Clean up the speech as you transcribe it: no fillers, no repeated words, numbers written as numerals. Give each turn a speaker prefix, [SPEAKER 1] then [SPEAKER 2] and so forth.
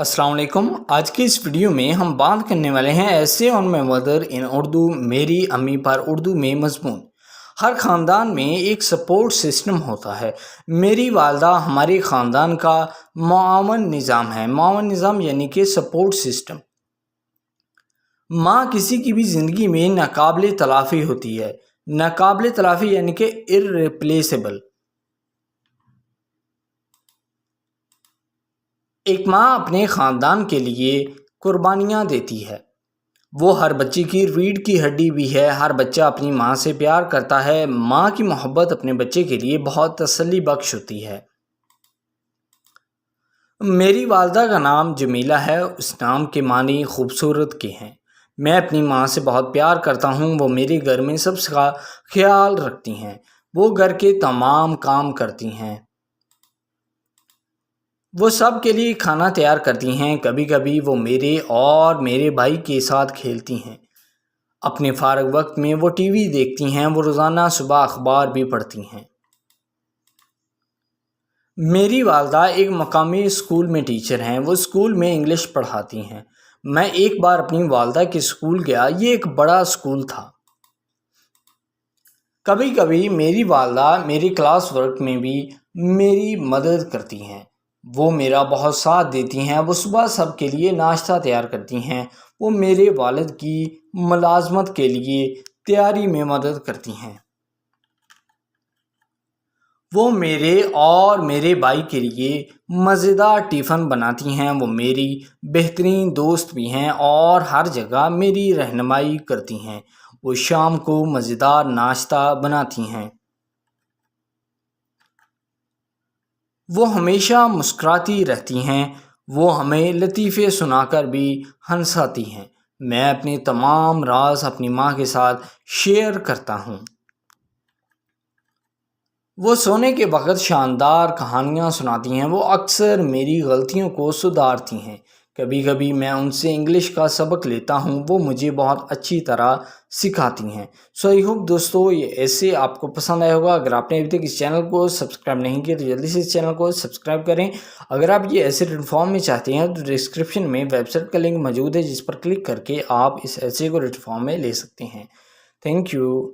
[SPEAKER 1] अस्सलाम वालेकुम। आज की इस वीडियो में हम बात करने वाले हैं ऐसे on my mother in Urdu, मेरी अम्मी पर उर्दू में मजमून। हर ख़ानदान में एक सपोर्ट सिस्टम होता है। मेरी वालदा हमारे ख़ानदान का मुआवन निज़ाम है। मुआवन निज़ाम यानी कि सपोर्ट सिस्टम। माँ किसी की भी ज़िंदगी में नाकाबिले तलाफ़ी होती है। नाकाबिले तलाफ़ी यानी कि इर्रिप्लेसेबल। एक माँ अपने ख़ानदान के लिए कुर्बानियाँ देती है। वो हर बच्चे की रीढ़ की हड्डी भी है। हर बच्चा अपनी माँ से प्यार करता है। माँ की मोहब्बत अपने बच्चे के लिए बहुत तसल्ली बख्श होती है। मेरी वालदा का नाम जमीला है। उस नाम के मानी खूबसूरत के हैं। मैं अपनी माँ से बहुत प्यार करता हूँ। वो मेरे घर में सबका ख्याल रखती हैं। वो घर के तमाम काम करती हैं। वो सब के लिए खाना तैयार करती हैं। कभी कभी वो मेरे और मेरे भाई के साथ खेलती हैं। अपने फ़ारग वक्त में वो टीवी देखती हैं। वो रोज़ाना सुबह अखबार भी पढ़ती हैं। मेरी वालदा एक मकामी स्कूल में टीचर हैं। वो स्कूल में इंग्लिश पढ़ाती हैं। मैं एक बार अपनी वालदा के स्कूल गया। ये एक बड़ा स्कूल था। कभी कभी मेरी वालदा मेरी क्लास वर्क में भी मेरी मदद करती हैं। वो मेरा बहुत साथ देती हैं। वो सुबह सब के लिए नाश्ता तैयार करती हैं। वो मेरे वालिद की मुलाजमत के लिए तैयारी में मदद करती हैं। वो मेरे और मेरे भाई के लिए मज़ेदार टिफ़िन बनाती हैं। वो मेरी बेहतरीन दोस्त भी हैं और हर जगह मेरी रहनुमाई करती हैं। वो शाम को मज़ेदार नाश्ता बनाती हैं। वो हमेशा मुस्कुराती रहती हैं। वो हमें लतीफ़े सुनाकर भी हंसाती हैं। मैं अपने तमाम राज अपनी माँ के साथ शेयर करता हूँ। वो सोने के वक़्त शानदार कहानियाँ सुनाती हैं। वो अक्सर मेरी गलतियों को सुधारती हैं। कभी कभी मैं उनसे इंग्लिश का सबक लेता हूँ। वो मुझे बहुत अच्छी तरह सिखाती हैं। सो आई होप दोस्तों ये ऐसे आपको पसंद आया होगा। अगर आपने अभी तक इस चैनल को सब्सक्राइब नहीं किया तो जल्दी से इस चैनल को सब्सक्राइब करें। अगर आप ये ऐसे रिटन फॉर्म में चाहते हैं तो डिस्क्रिप्शन में वेबसाइट का लिंक मौजूद है, जिस पर क्लिक करके आप इस ऐसे को रिटन फॉर्म में ले सकते हैं। Thank you.